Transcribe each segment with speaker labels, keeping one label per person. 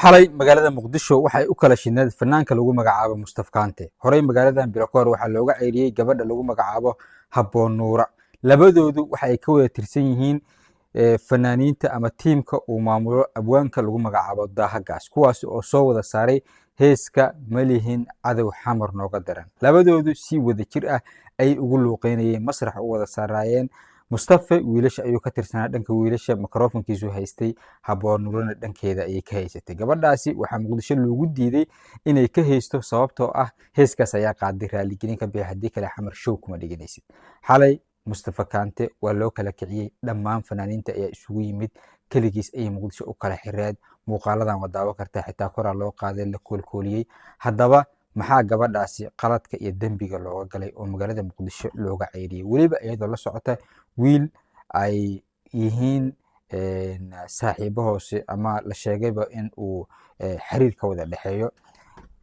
Speaker 1: xalay magaalada muqdisho waxay u kala shidneed fanaanka lagu magacaabo Mustafa Kante. Horey magaaladan Bilakoor waxaa looga ceyriyay gabadha lagu magacaabo Habboon Nuura. Labadoodu waxay ka wada tirsan yihiin fanaaniinta ama tiimka uu maamulo abwaanka lagu magacaabo Daahagaas, kuwaas oo soo wada saaray heeska Malihin Cadow Xamar Nooga Daran. Labadoodu si wada jir ah ay ugu luuqeynayeen masrax u wada saarayeen. Mustafa wiilasha ayuu ka tirsanaa dhanka wiilasha, mikrofonkiisu haystay, Habboon Nuurana dhankeeda ayay ka haysatay. Gabadhaasi waxaa Muqdisho loogu diiday inay ka haysto sababtoo ah heeskaas ayaa qaaday raaligelin ka bixi, haddii kale xamar show kuma dhiganaysid. Xalay Mustafa Kante waa loo kala kiciyey, dhammaan fanaaniinta ayaa isugu yimid, keligiis ayay Muqdisho u kala xireed. Muuqaaladan waa daawo kartaa, xitaa koraa loo qaaday, la koolkooliyey. Haddaba maxaa gabadhaasi qaladka iyo dembiga looga galay oo magaalada Muqdisho looga ceyriyey, weliba iyadoo la socota wiil ay yihiin saaxiibo hoose ama la sheegayba in uu xiriir ka wada dhexeeyo.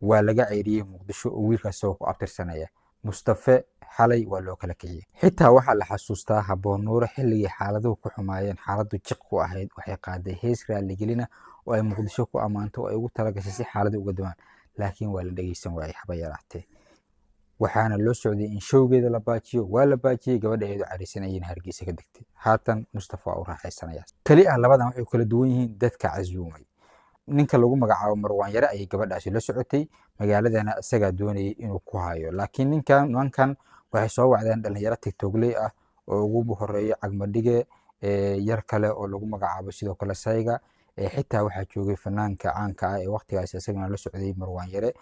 Speaker 1: waa laga ceyriyey Muqdisho oo wiilkaas oo ku abtirsanaya Mustafa. xalay waa loo kala kiciyey. xitaa waxaa la xasuustaa Habboon Nuura xilligii xaaladuhu ku xumaayeen, xaaladdu jiq ku ahayd, waxay qaaday hees raaligelina oo ay Muqdisho ku ammaanto oo ay ugu talagashay si xaaladdu uga dumaan, laakiin waa la dhegeysan waayey haba yaraatee. waxaana loo socday in showgeeda la baajiyo, waa la baajiyey, gabadha iyadoo cariisan ayayna Hargeysa ka degtay. haatan Mustafa waa u raaxaysanaya. kali ah labadan waxay kala duwan yihiin dadka casuumay. ninka lagu magacaabo Marwaan Yare ayay gabadhaasi la socotay, magaaladana isagaa doonayay inuu ku hayo, laakiin nimankan waxay soo wacdeen dhalinyaro tiktokley ah oo ugu horeeyo Cagmadhige, yar kale oo lagu magacaabo sidoo kale Sayga. xitaa waxaa joogay fanaanka caanka ah ee waqtigaas isagana la socday Marwaan Yare,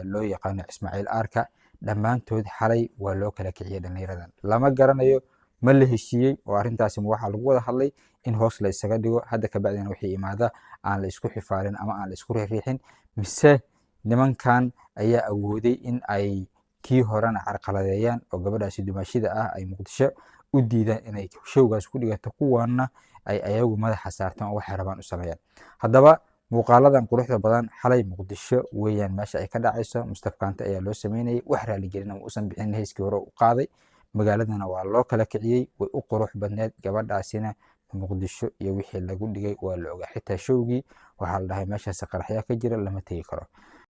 Speaker 1: loo yaqaano Ismaaciil Aarka. dhammaantood xalay waa loo kala kiciyey dhalinyaradan. lama garanayo ma la heshiiyey oo arrintaasi waxaa lagu wada hadlay in hoos la isaga dhigo, hadda ka bacdina wixii imaada aan la isku xifaalin ama aan la isku riixin, mise nimankan ayaa awooday in ay kii horena carqaladeeyaan oo gabadhaasi dumaashida ah ay Muqdisho u diidaan inay showgaas ku dhigato, kuwaana ay ayagu madaxa saartaan oo waxay rabaan u sameeyaan. haddaba muuqaaladan quruxda badan xalay Muqdisho weeyaan meesha ay ka dhacayso. Mustafa Kante ayaa loo sameynayay, wax raaligelina ma uusan bixin, heeskii hore u qaaday. magaaladana waa loo kala kiciyey, way u qurux badneed. gabadhaasina Muqdisho iyo wixii lagu dhigay waa la ogaa. xitaa showgii waxaa la dhahay meeshaas qaraxyaa ka jira, lama tegi karo.